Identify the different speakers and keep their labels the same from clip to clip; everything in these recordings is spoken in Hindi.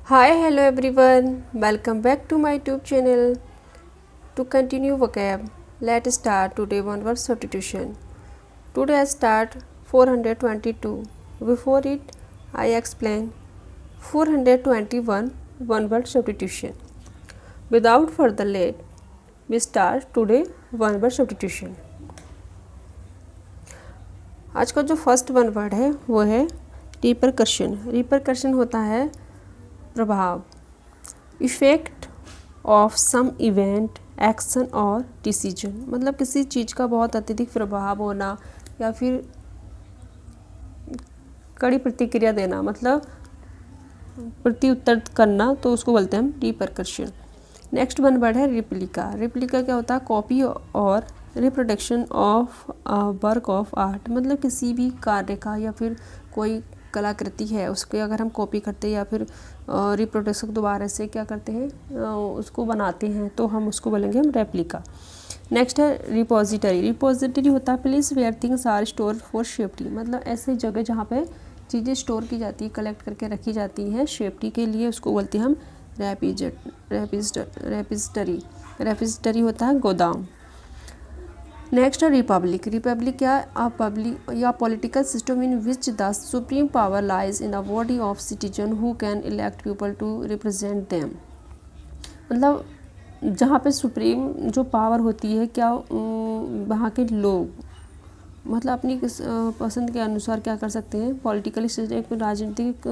Speaker 1: Hi, hello everyone. Welcome back to my YouTube channel. To continue vocab, let's start today one word substitution. Today I start 422. Before it, I explain 421 one word substitution. Without further delay, we start today one word substitution. आज का जो फर्स्ट वन वर्ड है वो है रिपरकशन. रिपरकशन होता है प्रभाव, effect of some event, action और डिसीजन. मतलब किसी चीज़ का बहुत अत्यधिक प्रभाव होना या फिर कड़ी प्रतिक्रिया देना, मतलब प्रत्युत्तर करना, तो उसको बोलते हैं हम रिपरकशन. नेक्स्ट वन वर्ड है रिप्लिका. रिप्लिका क्या होता है? कॉपी और reproduction of work of art. मतलब किसी भी कार्य का या फिर कोई कलाकृति है उसके अगर हम कॉपी करते हैं या फिर रिप्रोडक्शन दोबारा से क्या करते हैं, उसको बनाते हैं, तो हम उसको बोलेंगे हम रेप्लिका. नेक्स्ट है रिपोजिटरी. रिपोजिटरी होता है place where things are store for safety. मतलब ऐसी जगह जहाँ पे चीज़ें स्टोर की जाती है, कलेक्ट करके रखी जाती हैं सेफ्टी के लिए, उसको बोलते हैं हम रेपिजिटरी. रेपिजिटरी होता है गोदाम. नेक्स्ट है रिपब्लिक. रिपब्लिक क्या? A public or political system in which the supreme power lies in the body of citizen who can elect people to represent them. मतलब जहाँ पे सुप्रीम जो पावर होती है, क्या वहाँ के लोग मतलब अपनी पसंद के अनुसार क्या कर सकते हैं. पॉलिटिकल सिस्टम एक राजनीतिक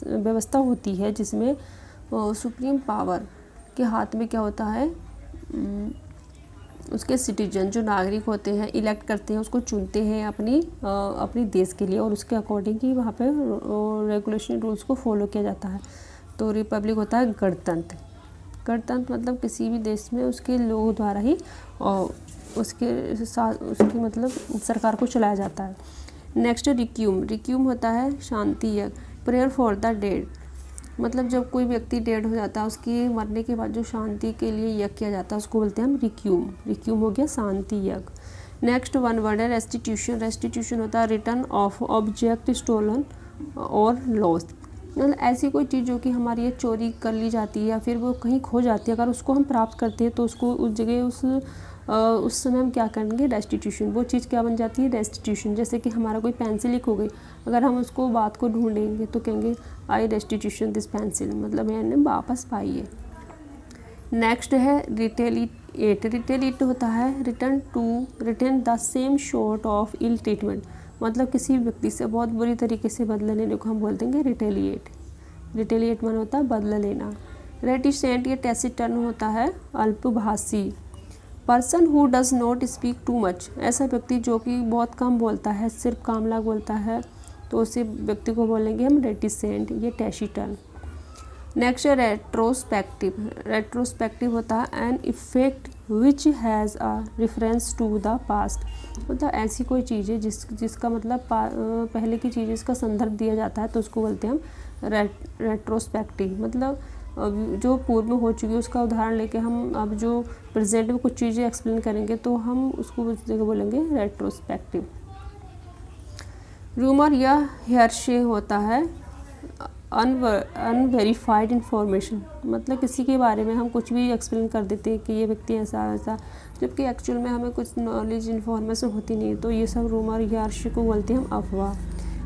Speaker 1: व्यवस्था होती है जिसमें सुप्रीम पावर के हाथ में क्या होता है, उसके सिटीजन जो नागरिक होते हैं इलेक्ट करते हैं, उसको चुनते हैं अपनी देश के लिए, और उसके अकॉर्डिंग ही वहाँ पे रेगुलेशन रूल्स को फॉलो किया जाता है. तो रिपब्लिक होता है गणतंत्र. गणतंत्र मतलब किसी भी देश में उसके लोगों द्वारा ही और उसके साथ उसकी मतलब सरकार को चलाया जाता है. नेक्स्ट रिक्यूम. रिक्यूम होता है शांति यज्ञ, प्रेयर फॉर द डेड. मतलब जब कोई व्यक्ति डेड हो जाता है, उसके मरने के बाद जो शांति के लिए यज्ञ किया जाता है उसको बोलते हैं हम रिक्यूम. रिक्यूम हो गया शांति यज्ञ. नेक्स्ट वन वर्ड है रेस्टिट्यूशन. रेस्टिट्यूशन होता है रिटर्न ऑफ ऑब्जेक्ट स्टोलन और लॉस्ट. मतलब ऐसी कोई चीज़ जो कि हमारी ये चोरी कर ली जाती है या फिर वो कहीं खो जाती है, अगर उसको हम प्राप्त करते हैं तो उसको उस जगह उस समय हम क्या करेंगे, रेस्टिट्यूशन. वो चीज़ क्या बन जाती है, रेस्टिट्यूशन. जैसे कि हमारा कोई पेंसिल ही खो गई, अगर हम उसको बात को ढूंढेंगे तो कहेंगे आई रेस्टिट्यूशन दिस पेंसिल, मतलब मैंने वापस पाई है. नेक्स्ट है रिटेलिएट. रिटेलिएट होता है return the same sort of ill treatment. मतलब किसी व्यक्ति से बहुत बुरी तरीके से बदला लेने को हम बोल देंगे रिटेलिएट. रिटेलिएट मन होता है बदला लेना. रेटिसेंट या टैसिटर्न होता है अल्पभाषी. Person who does not speak too much. ऐसा व्यक्ति जो कि बहुत कम बोलता है, सिर्फ कामला बोलता है, तो उसी व्यक्ति को बोलेंगे हम रेटिसेंट या टैसिटर्न. नेक्स्ट है रेट्रोस्पेक्टिव. रेट्रोस्पेक्टिव होता है an effect which has a reference to the past. मतलब ऐसी कोई चीज़ है जिसका मतलब पहले की चीज़ इसका संदर्भ दिया जाता है, तो उसको बोलते हैं हम रेट्रोस्पेक्टिव. मतलब जो पूर्व में हो चुकी है उसका उदाहरण लेके हम अब जो प्रेजेंट में कुछ चीज़ें एक्सप्लेन करेंगे तो हम उसको उस जगह बोलेंगे रेट्रोस्पेक्टिव. रूमर या हेयरशे होता है अनवेरीफाइड इंफॉर्मेशन. मतलब किसी के बारे में हम कुछ भी एक्सप्लेन कर देते हैं कि ये व्यक्ति ऐसा ऐसा, जबकि एक्चुअल में हमें कुछ नॉलेज इन्फॉर्मेशन होती नहीं, तो ये सब रूमर या हेयरशे को बोलते हैं हम अफवाह.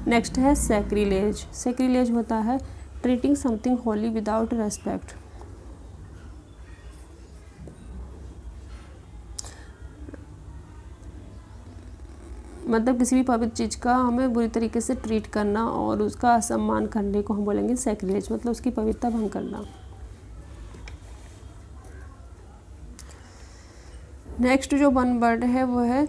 Speaker 1: नेक्स्ट है सैक्रिलेज. सैक्रिलेज होता है treating something Holi without respect. मतलब किसी भी पवित्र चीज़ का हमें बुरी तरीके से ट्रीट करना और उसका असम्मान करने को हम बोलेंगे सैक्रिलेज. मतलब उसकी पवित्रता भंग करना. नेक्स्ट जो वन वर्ड है वो है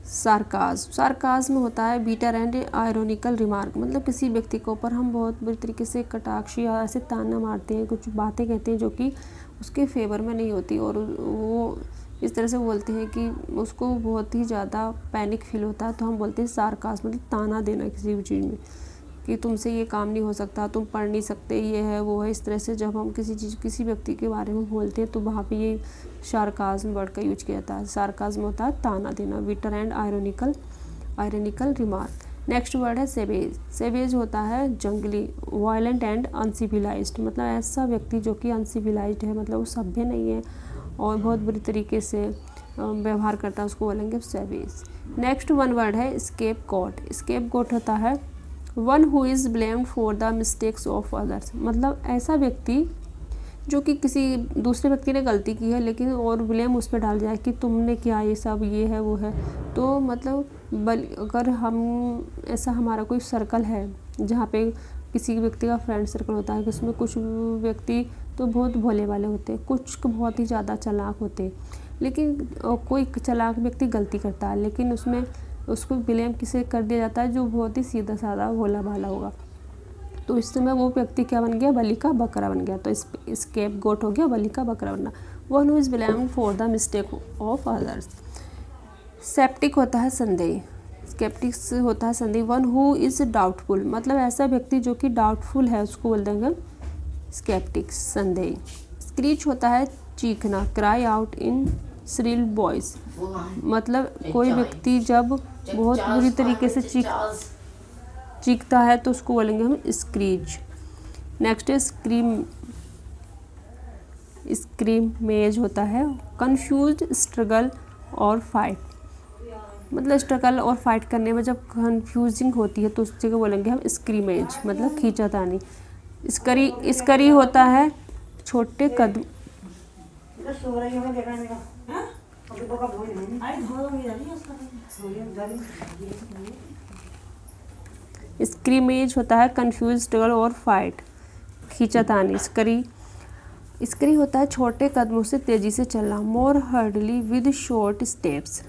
Speaker 1: सार्काज्म. सार्काज्म होता है बीटर एंड आयरोनिकल रिमार्क. मतलब किसी व्यक्ति के ऊपर हम बहुत बुरी तरीके से कटाक्ष या ऐसे ताना मारते हैं, कुछ बातें कहते हैं जो कि उसके फेवर में नहीं होती, और वो इस तरह से बोलते हैं कि उसको बहुत ही ज़्यादा पैनिक फील होता है, तो हम बोलते हैं सार्काज्म. मतलब ताना देना किसी भी चीज़ में कि तुमसे ये काम नहीं हो सकता, तुम पढ़ नहीं सकते, ये है वो है. इस तरह से जब हम किसी व्यक्ति के बारे में बोलते हैं तो वहाँ पे ये सार्काज्म वर्ड का यूज किया जाता है. सार्काज्म होता है ताना देना. Bitter and ironical remark. Next word है सेवेज। सेवेज होता है जंगली, वायलेंट एंड अनसिविलाइज्ड, मतलब ऐसा व्यक्ति जो कि अनसिविलाइज्ड है, मतलब वो सभ्य नहीं है और बहुत बुरी तरीके से व्यवहार करता है, उसको बोलेंगे सेवेज। नेक्स्ट वन वर्ड है स्केप गोट। स्केप गोट होता है one who is blamed for the mistakes of others, मतलब ऐसा व्यक्ति जो कि किसी दूसरे व्यक्ति ने गलती की है लेकिन और ब्लेम उस पर डाल जाए कि तुमने किया ये सब, ये है वो है। तो मतलब अगर हम ऐसा हमारा कोई सर्कल है जहाँ पे किसी व्यक्ति का फ्रेंड सर्कल होता है कि उसमें कुछ व्यक्ति तो बहुत भोले वाले होते हैं, कुछ बहुत ही ज़्यादा चालाक होते हैं, लेकिन कोई चालाक व्यक्ति गलती करता है लेकिन उसमें उसको ब्लेम किसे कर दिया जाता है जो बहुत ही सीधा साधा भोला भाला होगा। तो इस समय वो व्यक्ति क्या बन गया, बलि का बकरा बन गया। तो स्केप गोट हो गया बलि का बकरा बनना। One who is blamed for the mistake of others. Septic होता है संदेह, स्केप्टिक्स होता है संदेह। वन हु इज़ डाउटफुल, मतलब ऐसा व्यक्ति जो कि डाउटफुल है उसको बोल देंगे स्केप्टिक्स, संदेह। स्क्रीच होता है चीखना, cry out in shrill voice, मतलब कोई व्यक्ति जब बहुत बुरी तरीके से चीखता है तो उसको बोलेंगे हम स्क्रीच। नेक्स्ट है स्क्रीमेज होता है कंफ्यूज, स्ट्रगल और फाइट, मतलब स्ट्रगल और फाइट करने में जब कंफ्यूजिंग होती है तो उस जगह बोलेंगे हम स्क्रीमेज, मतलब खींचातानी। स्करी होता है छोटे कदम, स्क्रीमेज होता है कंफ्यूज, स्ट्रगल और फाइट, खींचातानी। स्करी होता है छोटे कदमों से तेजी से चलना, मोर हर्डली विद शॉर्ट स्टेप्स,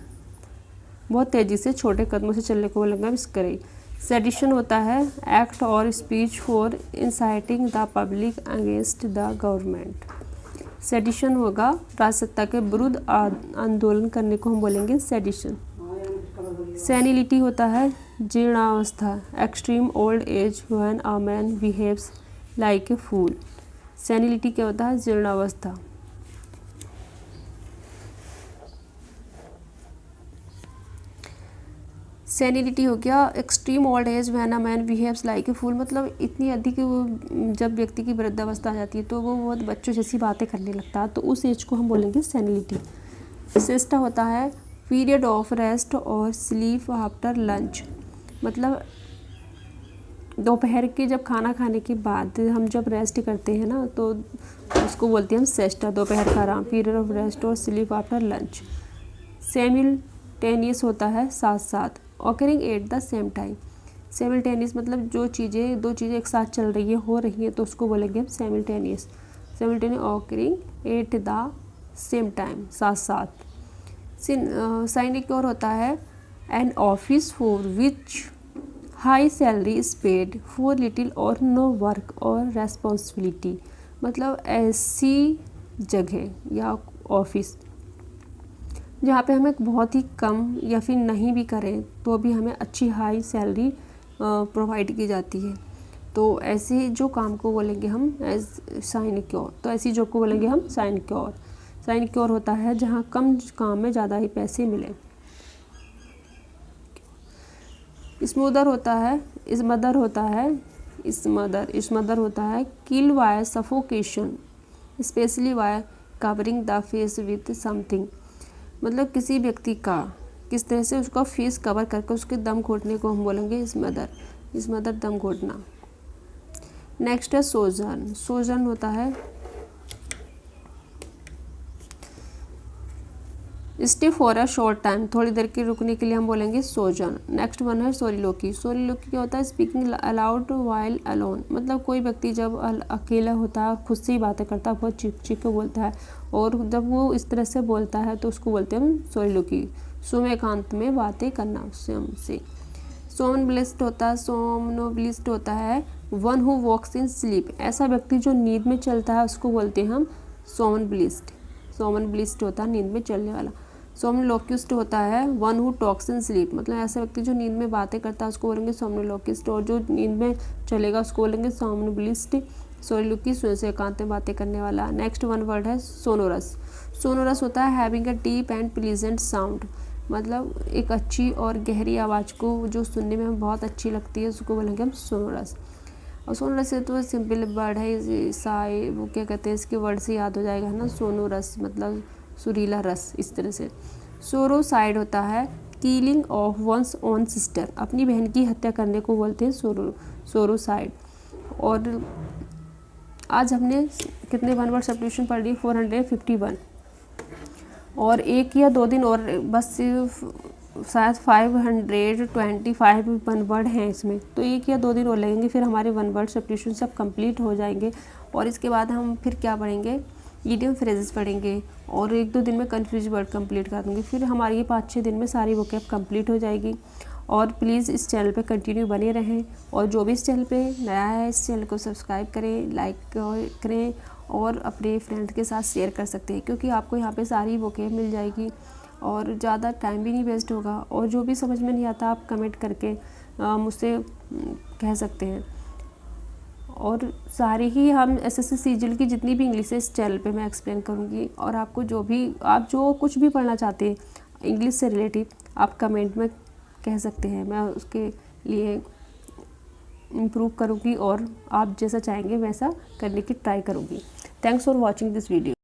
Speaker 1: बहुत तेजी से छोटे कदमों से चलने को बोलेंगे स्करी। सेडिशन होता है एक्ट और speech for inciting the public against the government. Sedition होगा राजसत्ता के विरुद्ध आंदोलन करने को हम बोलेंगे सेडिशन। सेनिलिटी होता है जीर्णावस्था, extreme old age when a man behaves like a fool. Senility क्या होता है, जीर्णावस्था। सेनिलिटी हो गया extreme old age when a man behaves like a fool, मतलब इतनी अधिक जब व्यक्ति की वृद्धावस्था आ जाती है तो वो बहुत बच्चों जैसी बातें करने लगता है, तो उस एज को हम बोलेंगे सेनिलिटी। सिएस्टा होता है पीरियड ऑफ रेस्ट और स्लीप आफ्टर लंच, मतलब दोपहर के जब खाना खाने के बाद हम जब रेस्ट करते हैं ना तो उसको बोलते हैं हम सेस्टा, दोपहर का आराम, पीरियड ऑफ रेस्ट और स्लीप आफ्टर लंच। सिमिल्टेनियस होता है साथ साथ, occurring at the same time. Simultaneous मतलब दो चीज़ें एक साथ चल रही है, हो रही है, तो उसको बोलेंगे हम simultaneous. Simultaneous occurring at the same time, साथ साथ। साइनिक्योर होता है an office for which high salary is paid for little or no work or responsibility, मतलब ऐसी जगह या ऑफिस जहाँ पे हमें बहुत ही कम या फिर नहीं भी करें तो भी हमें अच्छी हाई सैलरी प्रोवाइड की जाती है, तो ऐसे जो काम को बोलेंगे हम एज साइनिक्योर। तो ऐसी जॉब को बोलेंगे हम साइनिक्योर। साइनिक्योर होता है जहाँ कम काम में ज़्यादा ही पैसे मिले। स्मदर होता है kill by suffocation, especially by covering the face with something, मतलब किसी व्यक्ति का किस तरह से उसका फेस कवर करके उसके दम घोटने को हम बोलेंगे स्मदर, दम घोटना। नेक्स्ट है सोजर्न। सोजर्न होता है stay for a short time, थोड़ी देर के रुकने के लिए हम बोलेंगे सोजर्न। नेक्स्ट वन है सोलिलोकी। सोलिलोकी क्या होता है स्पीकिंग अलाउड वाइल अलोन, मतलब कोई व्यक्ति जब अकेला होता है और खुद से ही बातें करता है, बहुत चीख चीख के बोलता है, और जब वो इस तरह से बोलता है तो उसको बोलते हैं हम सोलिलोकी, सुम एकांत में बातें करना स्वयं से। सोमनोबिलिस्ट होता है one who walks in sleep, ऐसा व्यक्ति जो नींद में चलता है उसको बोलते हैं हम सोमनबिलिस्ट। सोमनबिलिस्ट होता है नींद में चलने वाला। सोमनोलोक्विस्ट होता है one who talks in sleep, मतलब ऐसा व्यक्ति जो नींद में बातें करता है उसको बोलेंगे सोमनोलोक्विस्ट, और जो नींद में चलेगा उसको बोलेंगे सोमनोबिलिस्ट। सोलिलोकी स्वयं से एकांत में बातें करने वाला। नेक्स्ट वन वर्ड है सोनोरस। सोनोरस होता है having a deep and pleasant sound, मतलब एक अच्छी और गहरी आवाज़ को जो सुनने में हमें बहुत अच्छी लगती है उसको बोलेंगे हम सोनोरस। और सोनोरस से तो सिंपल वर्ड है, साए वो क्या कहते हैं, इसके वर्ड से याद हो जाएगा ना, सोनोरस मतलब सुरीला रस, इस तरह से। सोरोसाइड होता है killing of one's own sister, अपनी बहन की हत्या करने को बोलते हैं सोरोसाइड। और आज हमने कितने वन वर्ड सब्स्टिट्यूशन पढ़ ली, 451। और एक या दो दिन और बस शायद 525 वन वर्ड हैं इसमें, तो एक या दो दिन और लगेंगे, फिर हमारे वन वर्ड सब्स्टिट्यूशन सब कंप्लीट हो जाएंगे। और इसके बाद हम फिर क्या पढ़ेंगे, इडियम फ्रेजेस पढ़ेंगे, और एक दो दिन में कन्फ्यूज वर्ड कंप्लीट कर दूँगी। फिर हमारी ये 5-6 दिन में सारी वोकैब कंप्लीट हो जाएगी। और प्लीज़ इस चैनल पे कंटिन्यू बने रहें, और जो भी इस चैनल पे नया है इस चैनल को सब्सक्राइब करें, लाइक करें, और अपने फ्रेंड्स के साथ शेयर कर सकते हैं, क्योंकि आपको यहाँ पे सारी वोकैब मिल जाएगी और ज़्यादा टाइम भी नहीं वेस्ट होगा। और जो भी समझ में नहीं आता आप कमेंट करके मुझसे कह सकते हैं। और सारे ही हम SSC सीजीएल की जितनी भी इंग्लिश है इस चैनल पे मैं एक्सप्लेन करूँगी। और आपको जो भी आप जो कुछ भी पढ़ना चाहते हैं इंग्लिश से रिलेटिव आप कमेंट में कह सकते हैं, मैं उसके लिए इम्प्रूव करूँगी और आप जैसा चाहेंगे वैसा करने की ट्राई करूँगी। Thanks for watching this video.